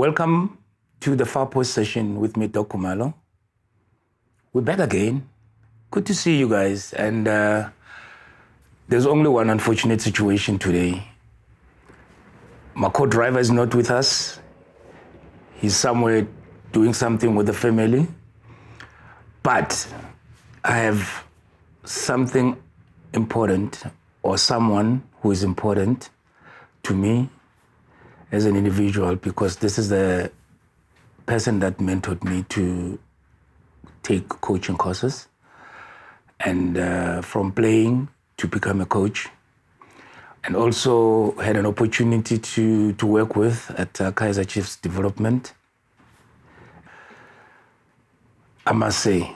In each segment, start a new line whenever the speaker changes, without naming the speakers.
Welcome to the FARPost session with me, Dr. Malo. We're back again. Good to see you guys. And there's only one unfortunate situation today. My co-driver is not with us. He's somewhere doing something with the family. But I have something important, or someone who is important to me as an individual, because this is the person that mentored me to take coaching courses, and from playing to become a coach, and also had an opportunity to work with at Kaizer Chiefs Development. I must say,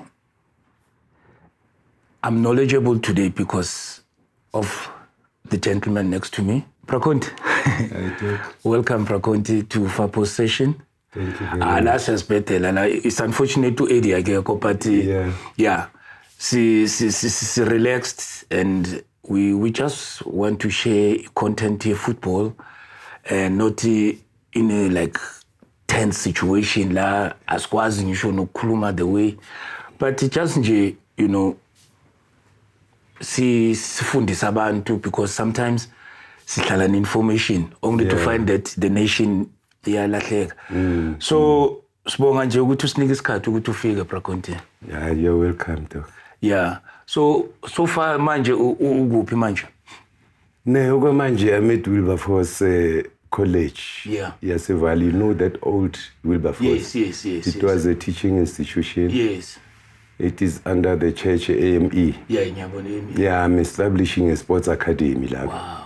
I'm knowledgeable today because of the gentleman next to me, Conti. Welcome, Conti, to FARPost session.
Thank you very much.
It's unfortunate to Eddie, but she relaxed, and we just want to share content here, football, and not in a like tense situation la askwazi ngisho nokukhuluma the way, but just nje, you know, sifundisa abantu, because sometimes sihlala information only to find that the nation iyalahleka. So sibonga nje ukuthi usinike isikhathi ukuthi ufike Conti.
Yeah, you're welcome, Doc.
Yeah. So far manje ukuphi manje?
No, manje I'm at Wilberforce College.
Yeah.
Yes, you know that old Wilberforce.
Yes.
It was a teaching institution.
Yes.
It is under the church AME.
Yeah,
I'm establishing a sports academy lab.
Wow.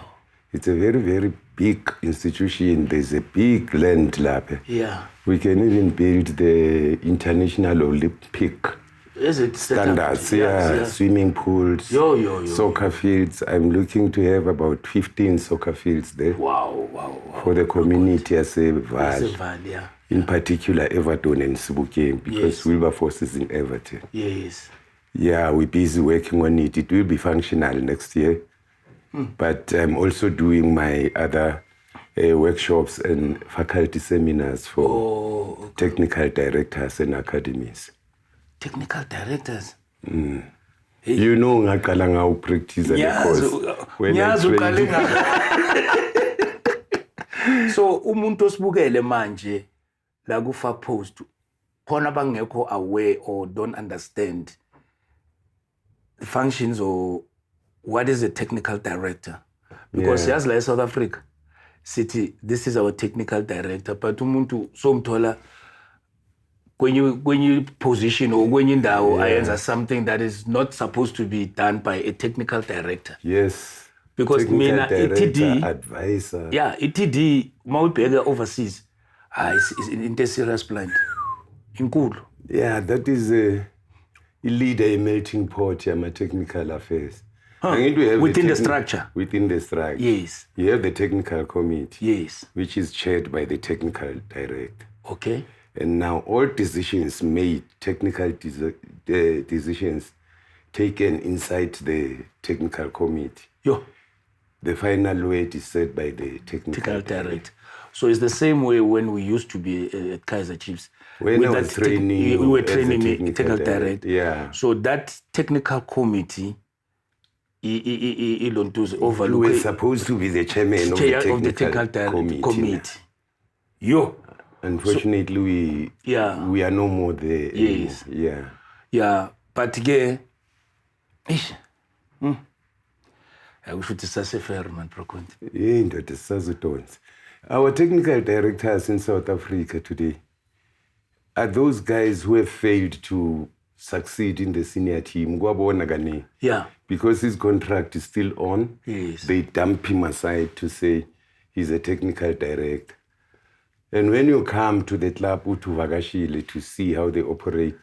It's a very, very big institution. There's a big land lab.
Yeah.
We can even build the international Olympic standards. Yeah. Swimming pools, soccer fields. I'm looking to have about 15 soccer fields there.
Wow.
For the community as a Val.
Yeah.
In particular, Everton and Sebokeng, because Wilberforce is in Everton.
Yes.
Yeah, we're busy working on it. It will be functional next year. But I'm also doing my other workshops and faculty seminars for technical directors and academies.
Technical directors?
You know, ngaqala ngawupractice the course.
So umuntu osibukele manje la ku FARPost khona bangekho aware or don't understand the functions or what is a technical director, because yes, like South Africa city, this is our technical director, but umuntu somthola when you position or when you ayenza something that is not supposed to be done by a technical director.
Yes.
Because mina ETD
advisor.
Yeah, ETD mawubheka overseas. It's into serious blind. Inkulu.
Yeah, that is a leader, a melting pot, my technical affairs.
Within the structure.
Within the structure.
Yes.
You have the technical committee.
Yes.
Which is chaired by the technical director.
Okay.
And now all decisions made, technical decisions taken inside the technical committee. The final word is said by the technical director.
So it's the same way when we used to be at Kaizer Chiefs.
When I was training,
we were training the technical director.
Yeah.
So that technical committee,
overlook. You were supposed to be the chairman of the technical committee. Unfortunately, we are no more there.
Yes.
Anymore.
Yeah. But again, we should say fair man, Conti.
Our technical directors in South Africa today are those guys who have failed to succeed in the senior team.
Yeah.
Because his contract is still on.
Yes.
They dump him aside to say he's a technical director. And when you come to the club to Vagashile to see how they operate,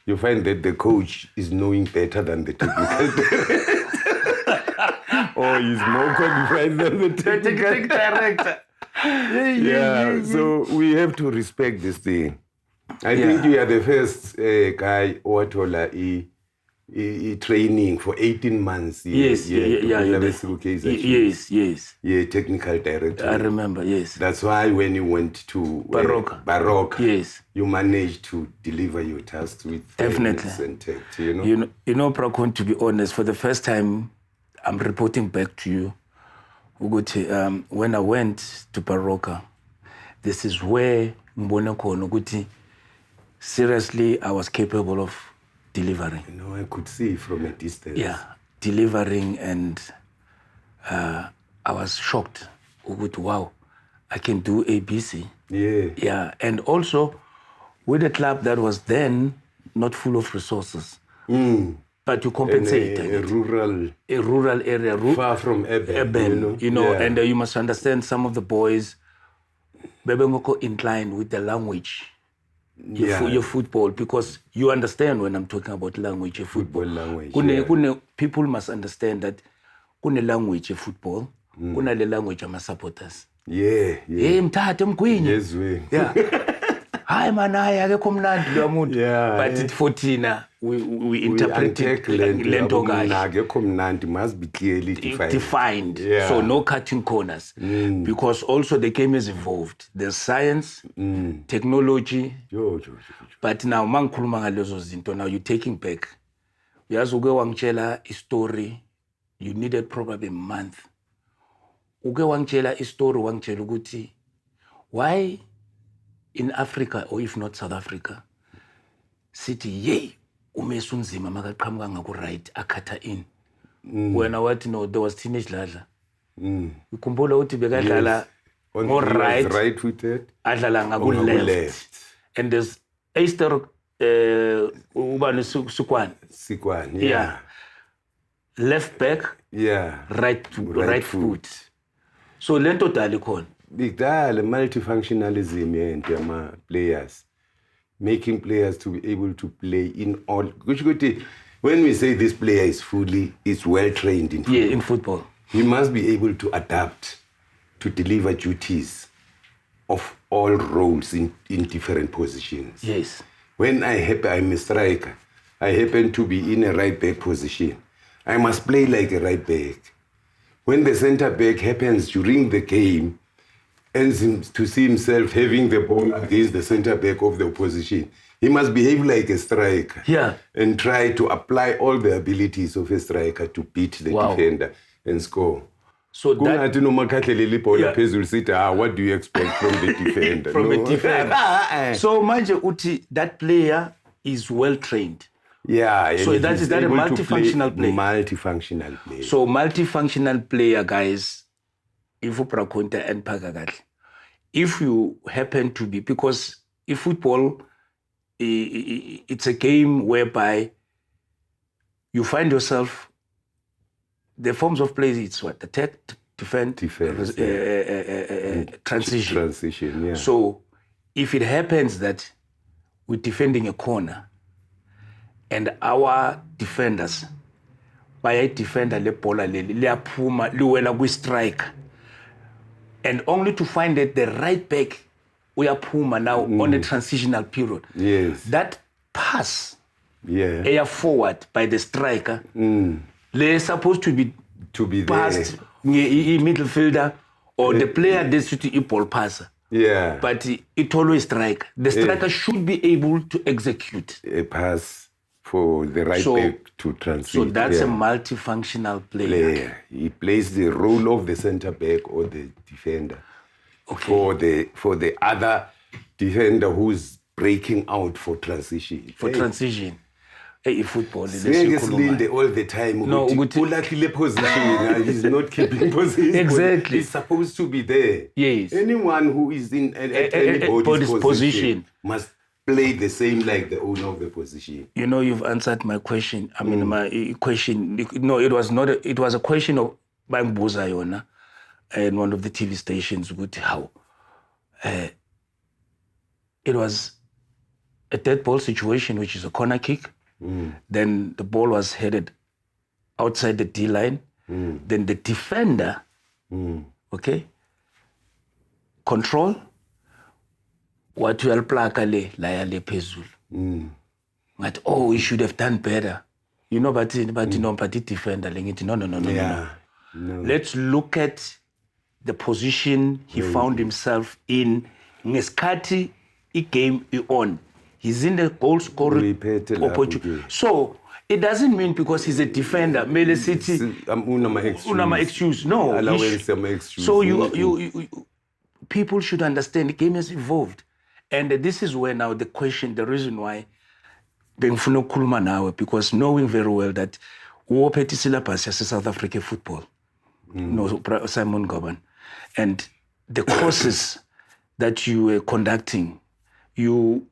you find that the coach is knowing better than the technical director. Or he's more qualified than the technical director. So we have to respect this thing. I think you are the first guy who told training for 18 months.
Yes, yes.
Yeah, technical director.
I remember, yes.
That's why when you went to
Baroque, yes,
you managed to deliver your tasks with
definitely
and tact, you know.
Prakon, to be honest, for the first time, I'm reporting back to you. Uguti, when I went to Baroque, this is where Mbona Kono Uguti, seriously, I was capable of delivering.
You know, I could see from a distance.
Yeah, delivering, and I was shocked. Uguti, wow, I can do ABC.
Yeah.
Yeah, and also with a club that was then not full of resources, but you compensated.
A
rural area,
far from urban,
yeah. And you must understand some of the boys, Bebengoko inclined with the language. Your football, because you understand when I'm talking about language, your football language. People must understand that kune language of football, kune le language of my supporters.
Yeah.
Mthathe mgwinye.
Yes, we.
Yeah. Hayi manaya akekho mnandi lo muntu. But it for Tina we interpret it lento kahle.
Akekho mnandi must be clearly defined.
Yeah. So no cutting corners. Because also the game is evolved. There's science, technology. But now mangikhuluma ngalezo zinto, now you're taking back. Uyazi uke wangitshela story, you needed probably a month. Uke wangitshela story, wangitshela ukuthi why in Africa, or if not South Africa, sithi yey uMessi unzima makaqhamuka ngaku right akhatha in. When I want to know, there was teenage ladla. Ukhumbula ukuthi bekadlala more
right footed,
adlala ngaku left. And there's Easter ubani Sikwan. Yeah. Left back, right foot. So lento dali khona.
The multifunctionalism into my players, making players to be able to play in all. When we say this player is well trained in football,
in football,
he must be able to adapt to deliver duties of all roles in different positions.
Yes.
When I'm a striker, I happen to be in a right back position, I must play like a right back. When the center back happens during the game, and to see himself having the ball against the center back of the opposition, he must behave like a striker.
Yeah.
And try to apply all the abilities of a striker to beat the defender and score.
So that,
what do you expect from the defender?
From the defender. So manje uti that player is well trained.
Yeah.
So that is that a multifunctional player.
Multifunctional player.
So multifunctional player, guys. If you happen to be, because in football, it's a game whereby you find yourself, the forms of play, it's what? Attack, defend, transition.
Yeah.
So if it happens that we're defending a corner and our defenders, by a defender, le bola le puma, luwela we strike. And only to find that the right back, we are Puma now on a transitional period.
Yes.
That pass,
air
forward by the striker, they're supposed to be passed middle fielder, or the player that's to ball passer.
Yeah.
But it always strike. The striker should be able to execute
a pass for the right back to transit.
So that's a multifunctional player.
He plays the role of the center back or the defender.
Okay.
For the other defender who's breaking out for transition.
Transition. Football.
All the time.
No,
position. He's not keeping position.
Exactly.
He's supposed to be there.
Yes.
Anyone who is in anybody's position must play the same like the owner of the position.
You know, you've answered my question. I mean, my question. No, it was not. It was a question of Bang Bozayona and one of the TV stations. Good, how it was a dead ball situation, which is a corner kick. Then the ball was headed outside the D line. Then the defender, control. What you are plaka le la ya le pezul. But he should have done better. you know, but defender. No. Let's look at the position he found himself in. Ngesikhathi game on. He's in the goal scoring opportunity. So it doesn't mean because he's a defender, Mele City, unama excuse. No. So you people should understand the game has evolved. And this is where now the reason why bengifuna ukukhuluma nawe, because knowing very well that uophethe syllabus yase South Africa football. No, Simon Goban. And the courses that you were conducting, you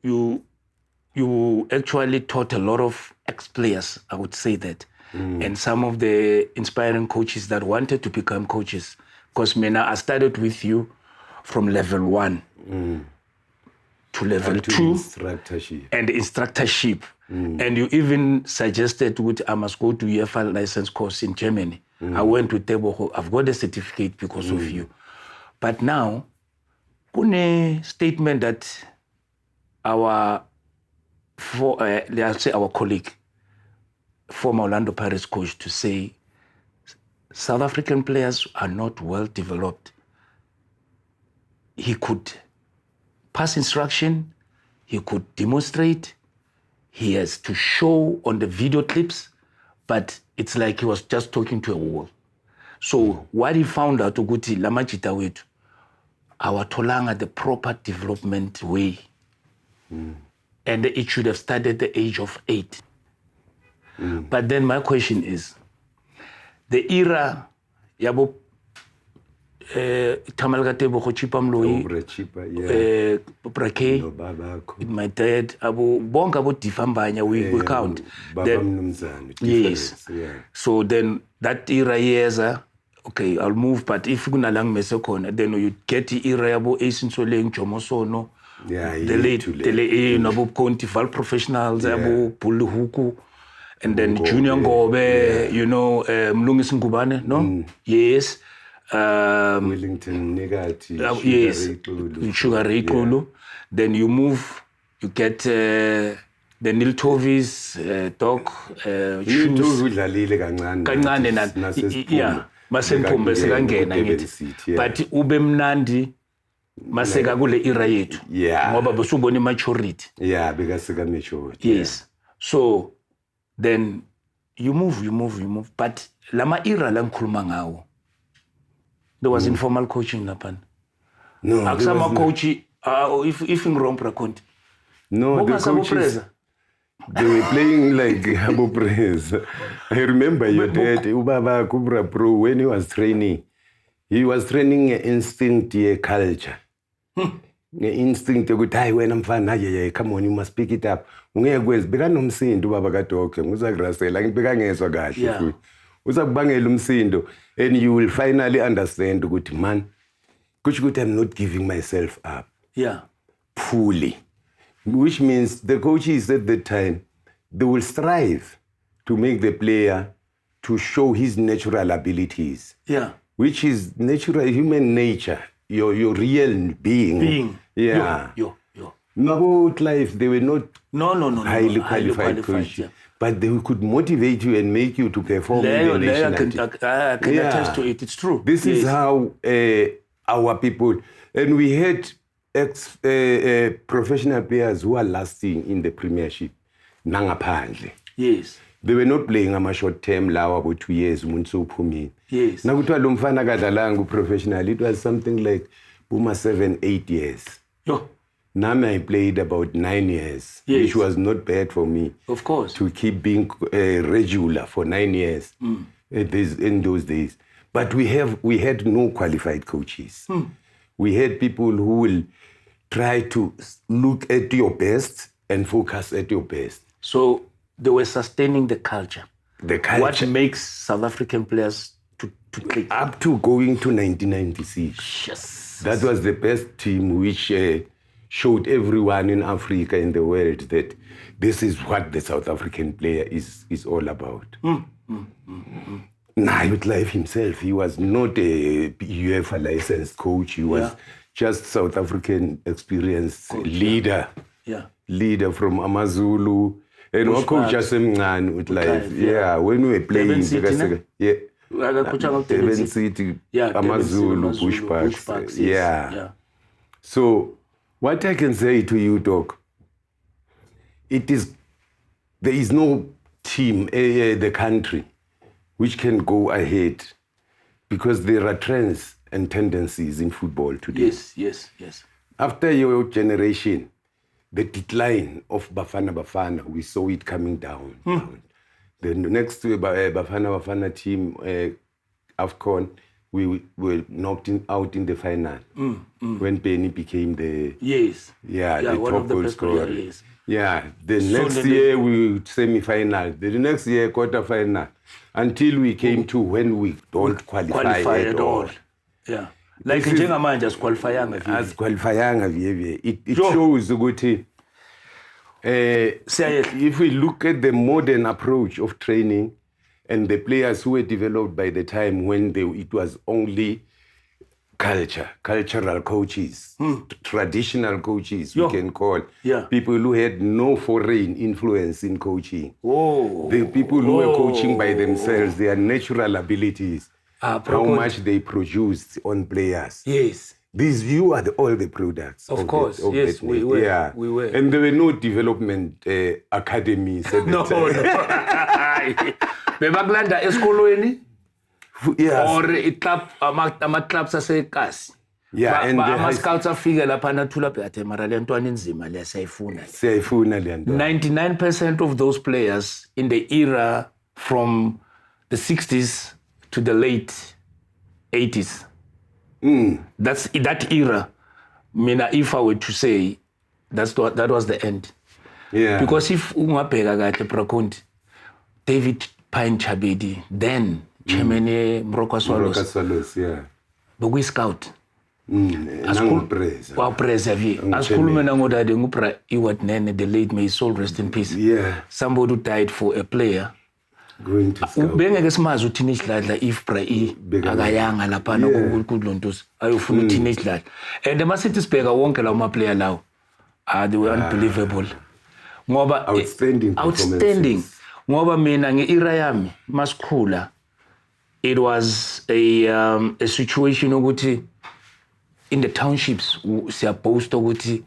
actually taught a lot of ex-players, I would say that, and some of the inspiring coaches that wanted to become coaches. Because Mena, I started with you from level 1 to level 2 and instructorship. And you even suggested I must go to UEFA license course in Germany. I went to Teboho. I've got a certificate because of you. But now, kune statement that our colleague, former Orlando Pirates coach, to say South African players are not well developed. He could pass instruction, he could demonstrate, he has to show on the video clips, but it's like he was just talking to a wall. So what he found out, ukuthi lamajita wetu, our tolanga the proper development way. And it should have started at the age of 8. But then my question is, the era, yabo Tamalga Teboho Chipamloi, Brake, my dad, Abu Bong Abu Tifambanya, we count. Yes. So then that era years, okay, I'll move, but if you're going to Mesokon, then you get the era Abu Asin Soleng, Chomosono, the late Nabu Conti, professionals, Abu Puluhuku, and then Junior Gobe, you know, Mlungis Ngubane, no? Yes.
Wellington Negati,
yes, Sugar Ray Kulu. Then you move, you get the Niltovis, Doc, shoes. Yeah, Masenpumbe sekangena ngithi. But ube mnandi maseka kule era yethu.
Yeah.
Ngoba busubona maturity.
Yeah, because seka mature.
Yes. So then you move. But lama era la ngikhuluma ngawo. There was informal coaching happen.
No,
Aksama coach, if in wrong Conti.
No, the coaches, they were playing like Abu Prez. I remember your dad, Ubaba Kubra Pro, when he was training an instinct, a culture. The instinct to go die when I'm fine. Come on, you must pick it up. Began umsindo Ubaba Gatoke, Muzagrase, like Began Sogashi. And you will finally understand, good man, I'm not giving myself up.
Yeah.
Fully. Which means the coaches at the time, they will strive to make the player to show his natural abilities.
Yeah.
Which is natural human nature, your real being. Yeah.
Yo.
About life, they were not highly qualified coaches.
Yeah.
But they could motivate you and make you to perform in the national team.
I can attest to it. It's true.
This is how our people, and we had professional players who are lasting in the Premiership. Nangaphandle.
Yes.
They were not playing a short term law about 2 years.
Yes.
Now, professional, it was something like 7-8 years.
Yo.
Nami I played about 9 years, which was not bad for me.
Of course.
To keep being regular for 9 years in those days. But we had no qualified coaches. We had people who will try to look at your best and focus at your best.
So they were sustaining the culture.
The culture.
What makes South African players to play?
Up to going to 1996.
Yes.
That was the best team which showed everyone in Africa and the world that this is what the South African player is all about. Nayut Life himself, he was not a UEFA licensed coach. He was just South African experienced coach, leader.
Yeah.
Leader from Amazulu. And our coach just with life. Yeah, when we were playing, yeah. Durban City, Amazulu, Bushbucks. Yeah. So, what I can say to you, Doc, there is no team, the country, which can go ahead because there are trends and tendencies in football today.
Yes.
After your generation, the decline of Bafana, we saw it coming down. The next to Bafana team, AFCON, we were knocked out in the final when Penny became the top goal scorer. Yeah, the next year we semi-final, the next year quarter-final, until we came to when we don't qualify at all.
Yeah, like njengamanje
asiqualifyanga vye. It shows ukuthi if we look at the modern approach of training and the players who were developed by the time when it was only cultural coaches, traditional coaches, we can call. People who had no foreign influence in coaching. The people who were coaching by themselves, their natural abilities, how much they produced on players.
Yes.
You are all the products.
Of course, yes, we were.
Yeah.
We were.
And there were no development academies at the time.
Bebakulanda esikolweni?
Yes.
Or clubs asekasi.
Yeah, and
ama-scouts afike lapha nathula phethe mara le ntwana inzima le siyayifuna.
Siyayifuna le nto.
99% of those players in the era from the 60s to the late 80s. That's that era. Mina, if I were to say, that was the end.
Yeah.
Because if ungabheka kahle Conti, David Pine Chabedi, then chairman Mroka
Swallows, yeah.
Bokuyi scout.
Preza
vye. Asikhulume nangodade ngupra Iwat Nene, the late, may his soul rest in peace.
Yeah.
Somebody who died for a player.
Going to scout.
Bengeke simazi uteenage ladla if pra akayanga lapha kudlontos ayofuna uteenage ladla. And masithi sibheka wonke lawo player lawo. They were unbelievable. Ngoba outstanding. Ngoba mina nge-era yami masikhula, it was a situation ukuthi in the townships siyaboast ukuthi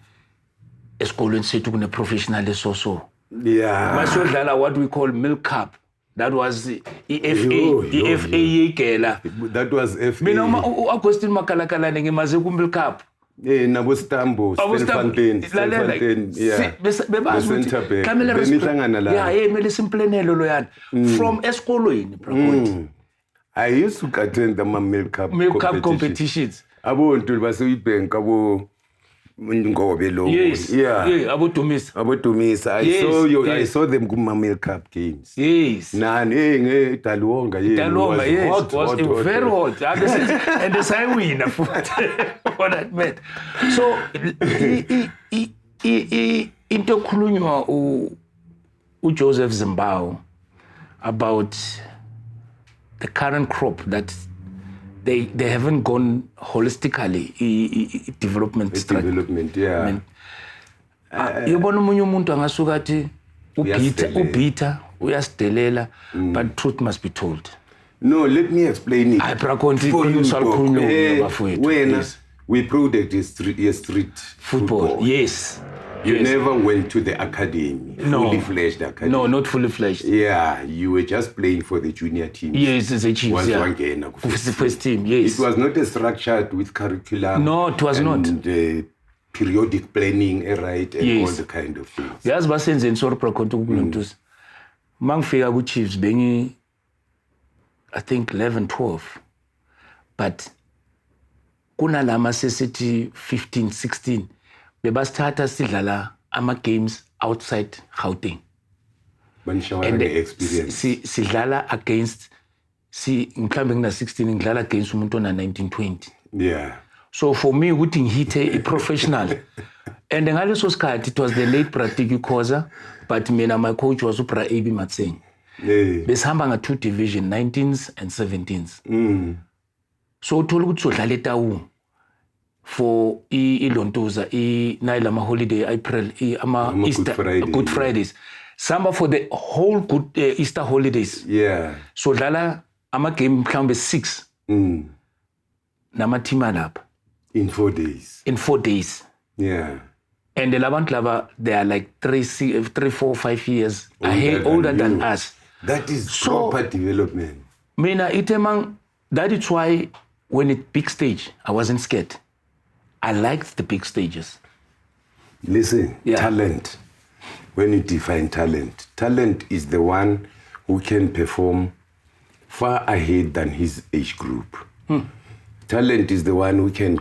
esikolweni sethu kune professional so.
Yeah.
Masiyodlala what we call milk cup. That was the FA gela.
That was FA.
Mina Augustine Makalakalane ngimaze ku milk cup.
Nabo Stambo, Stelfontein, yeah.
Bebazi ukuthi kamele
benihlangana la.
Yeah, mele simplenelo loyana from esikolweni Conti.
I used to attend the milk cup
competitions.
Abantu basuyibhenk abo Ngobe lo.
Yes. Yeah, Abo
Dumisa. I saw them kuma milk cup games.
Yes.
Nani Dalwonga,
yes. Was very hot. And the same winner for that met. So into khulunywa Joseph Zimbao about the current crop that they haven't gone holistically development,
yeah.
Yobona umunye umuntu angasuka athi ubhitha uyasidelela, but truth must be told.
No, let me explain it. We product is street football.
Yes.
You never went to the academy, fully fledged academy.
No, not fully fledged.
Yeah, you were just playing for the junior team.
Yes, it's a team.
The
first team, yes.
It was not structured with curriculum.
No, it was not.
Periodic planning, right, and all the kind of things.
Yes, but since in Sorpra Contus, Mangfega with Chiefs being, I think, 11, 12. But Kuna Lama City 15, 16. Beba started sidlala ama games outside Gauteng.
And the experience.
Sidlala against mhlawumbe ngina 16 ngidlala against umuntu ona 1920.
Yeah.
So for me ukuthi ngihithe a professional. And ngaleso sikhathi it was the late Pratiki Khoza, but mina my coach was uPra AB Matseng. Besihamba nga 2 division, 19s and 17s. So uthola ukuthi sodlala eTawu for ilontuza nayilama holiday April ama Easter Good Fridays samba for the whole good Easter holidays.
Yeah.
So dlala ama-game mhlawumbe 6 nama-team alapha
In 4 days.
in 4 days.
Yeah.
And the labantu laba, they are like 3, 4, 5 years older than us.
That is proper development.
Mina itemang, that is why when it's big stage, I wasn't scared. I liked the big stages.
Listen, talent. When you define talent, talent is the one who can perform far ahead than his age group. Talent is the one who can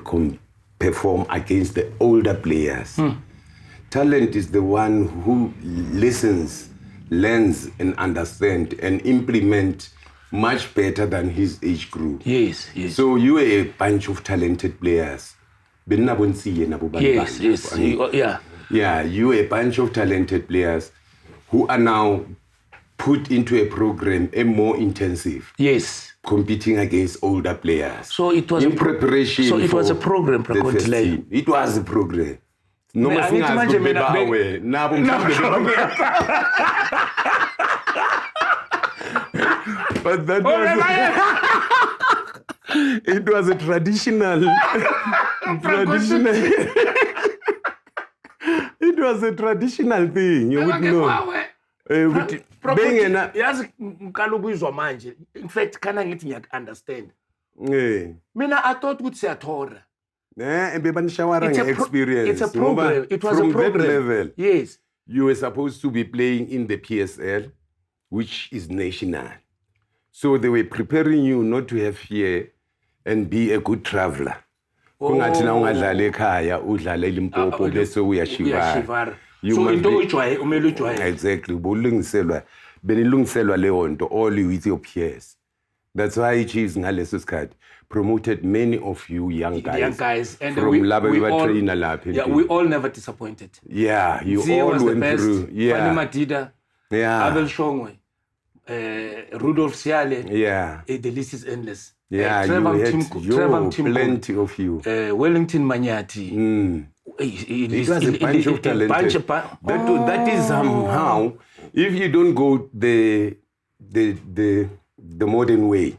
perform against the older players. Talent is the one who listens, learns, and understands and implement much better than his age group.
Yes.
So you are a bunch of talented players.
Yes.
Yeah, you are a bunch of talented players who are now put into a program, a more intensive.
Yes.
Competing against older players.
So it was
in preparation.
So it was a program,
It was a program. No, but that it was a traditional. It was a traditional thing. You would know.
In fact, can I understand?
Mina,
I thought would say experience.
It's
a program. It was
from
a program.
That level,
yes.
You were supposed to be playing in the PSL, which is national. So they were preparing you not to have fear and be a good traveler. So exactly. All with your peers. That's why Chiefs promoted many of you young guys.
And
from
we all never disappointed.
Yeah, you
Zia
all
was
went
the best.
through. Yeah.
Madida, Abel Shongwe, Rudolf Siale.
Yeah.
The list is endless.
Yeah,
Trevor
you had plenty of you.
Wellington Manyati.
It was a bunch of talented. That is somehow, if you don't go the modern way,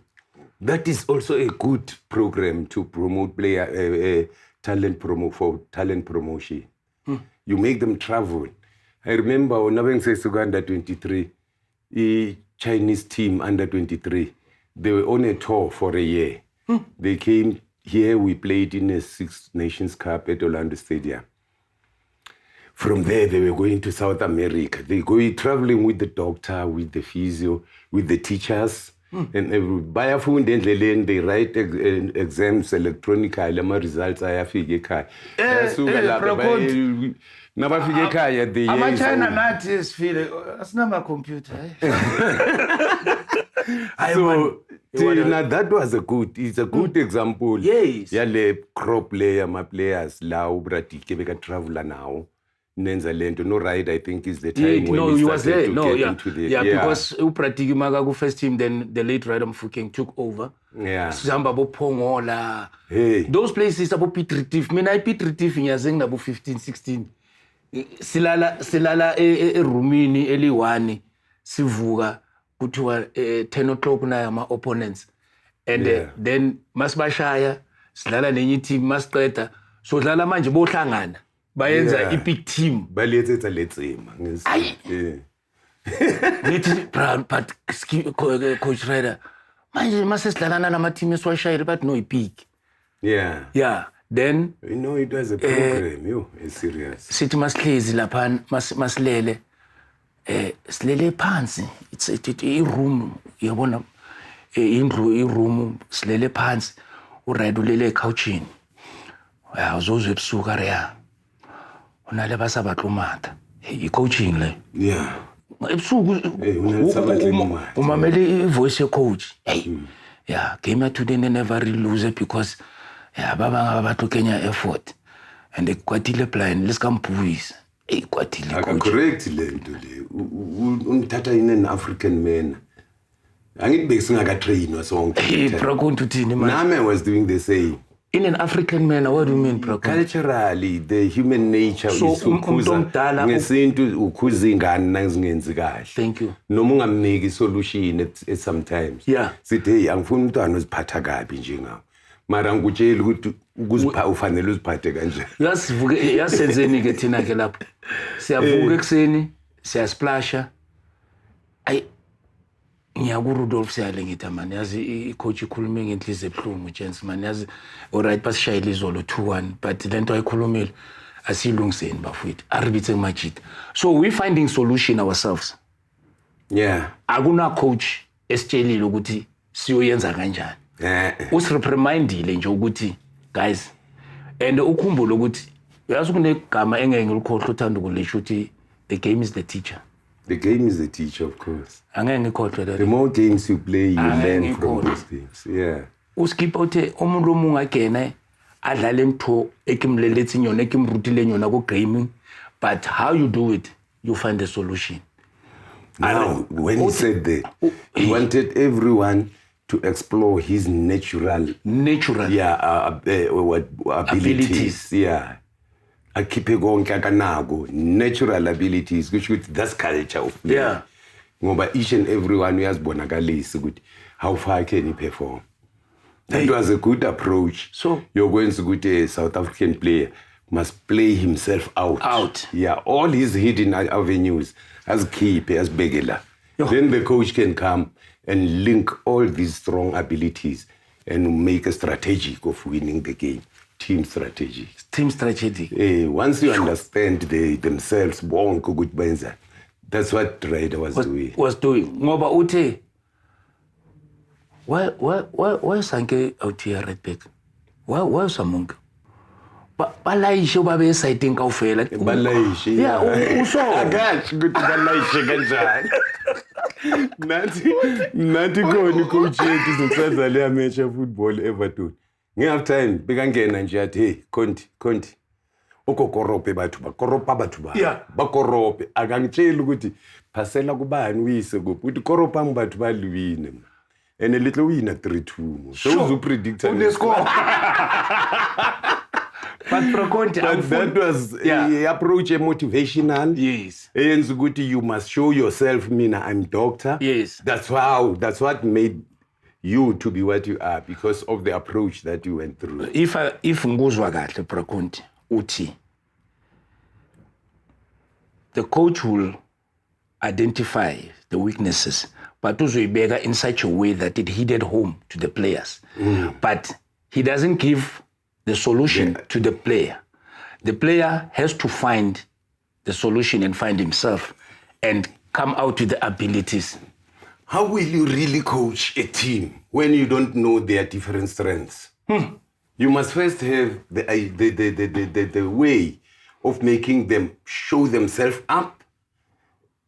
that is also a good program to promote talent promotion. You make them travel. I remember when I says under 23, the Chinese team under 23, they were on a tour for a year. They came here, we played in a Six Nations Cup at Orlando Stadium. From there, they were going to South America. They go traveling with the doctor, with the physio, with the teachers. And they write exams electronically, my results I have China
not is feeling that's not my computer.
Now that was a good example.
Yes.
Yale crop player, my players, Lau Bratike, we can travel now. No right, I think is the time when
he was there.
Into the,
because Upratiki Magagu first team, then the late Radam Fuking took over.
Yeah.
Zambabo Pongola.
Hey.
Those places about Pitritif. I Pitritif in Yazeng about 15, 16. Silala Rumini, Eliwani, Sivuga, Kutua 10 o'clock na my opponents. And then Masbashaya, Silala Nenyi team, Mastreta. So Lala Manji Botlangana. Bayenza epic team.
Baletsa letsema.
But Coach Ryder, manje masesidlalana nama team eswashayile but no epic.
Yeah.
Yeah. Then
it was a program, it's serious.
Sithi masihlezi lapha masilele silele phansi. It's a room, yabona room silele phansi. Urayida ulele couchini. Uzozwe ebusuku rea. Unale basabatlumata. I-coaching le.
Yeah.
Ebusuku umamele ivoice ye-coach. Yeah, game ya today they never really lose because baba batho Kenya effort. And they kwatile plan, let's come boys. Kwatile coach.
Correct le nto le. Unthatha in an African man. Angithi besinga train wasonke.
Hey, bro, kontuthini man.
Nami was doing the same.
In an African manner, what do you mean, bro?
Culturally, the human nature
So,
is ukhuza ngesintu ukhuza ingane nangizingenzi kahle.
Thank you.
Noma ungamniki solution at sometimes.
Yeah.
Sithi hey angifuni umntwana uziphatha kabi njengawo. Mara ngikutshela ukuthi ukuziphatha ufanele uziphathe kanje.
Yasenzeni ke thina ke lapho. Siyavuka ekseni, siyasplasha. NgiyakuRudolph siyale ngithi man yazi icoach ikhulume ngenhliziyo ebuhlungu gents man yazi alright basishayile izolo 2-1 but lento ayikhulumile asilungiseni bafowethu arbithe kumajita so we finding solution ourselves.
Yeah.
Akuna coach esitshelile ukuthi siyoyenza kanjani. Usireprimandile nje ukuthi guys and ukhumbule ukuthi uyazi kunegama engeke ngilikhohle uthanda ukulisho ukuthi the game is the teacher.
The game is the teacher, of course.
The
more games you play, you learn from those games. Yeah.
Uskipper uthe umuntu omungagena adlala into ekimlelethi nyona ekimrutile nyona ku gaming but how you do it you find a solution.
Now when he said that he wanted everyone to explore his natural abilities. Yeah. Akipe konke akanako natural abilities which that's culture of play.
Yeah.
Ngoba each and everyone uyazibonakalisa ukuthi how far can he perform. That was a good approach.
So
you're going to go to a South African player must play himself out. Yeah, all his hidden avenues as keeper, as beggar. Then the coach can come and link all these strong abilities and make a strategy of winning the game. Team strategy. Once you understand themselves, that's what Ryder was doing.
Ngoba uthe why sanke out here right back? Why samunga? Balayishe babe exciting kawufela.
Balayishe.
Yeah, usho.
Akashi ukuthi balayishe kanjani. Nathi khona coach yethu izosenza le match of football Everton. Nge-half time bekangena nje athi hey Conti okokorope bathu bakoropa bathu ba bakorope akangitshela ukuthi phasela kubani uyise kuphi uthi koropa ngibathu baliwine and a little win at 3-2 so uzu predict
unescore but Conti
that was a approach a motivational eyenza ukuthi you must show yourself mina I'm doctor that's what made you to be what you are because of the approach that you went through.
If nguzwa kahle Conti uthi the coach will identify the weaknesses but uzoyibeka in such a way that it hit home to the players. But he doesn't give the solution to the player. The player has to find the solution and find himself and come out with the abilities.
How will you really coach a team when you don't know their different strengths? You must first have the way of making them show themselves up.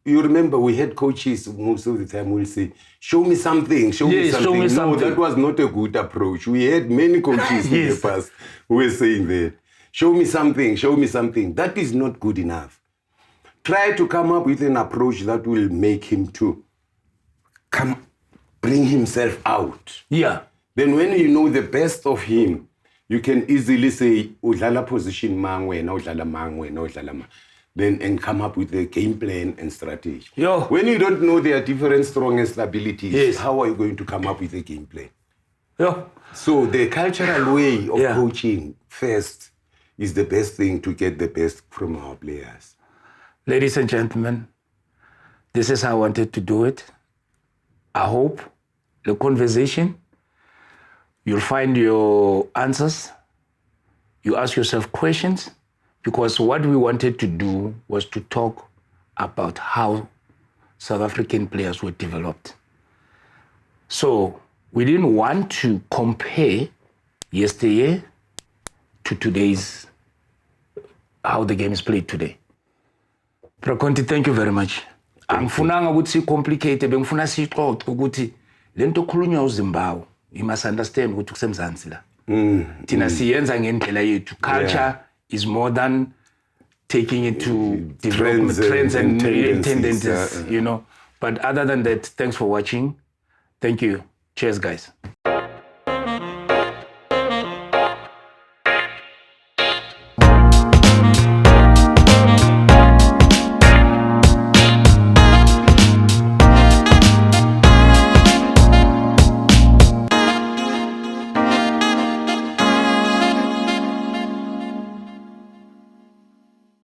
You remember we had coaches most of the time will say, show me something, show me something. No, that was not a good approach. We had many coaches in the past who were saying that. Show me something, show me something. That is not good enough. Try to come up with an approach that will make him to bring himself out.
Yeah.
Then when you know the best of him, you can easily say, udlala position mangwena, udlala mangwena, udlala ma. Then and come up with a game plan and strategy. When you don't know their different strongest abilities, how are you going to come up with a game plan? So the cultural way of coaching first is the best thing to get the best from our players.
Ladies and gentlemen, this is how I wanted to do it. I hope the conversation, you'll find your answers. You ask yourself questions, because what we wanted to do was to talk about how South African players were developed. So we didn't want to compare yesteryear to today's, how the game is played today. Conti, thank you very much. Angifunanga ukuthi si complicate bengifuna sixoxe ukuthi lento okhulunywa uZimbabwe you must understand ukuthi kusemzansi la. Thina siyenza ngendlela yethu. Culture is more than taking it to development trends and tendencies, you know. But other than that, thanks for watching. Thank you. Cheers, guys.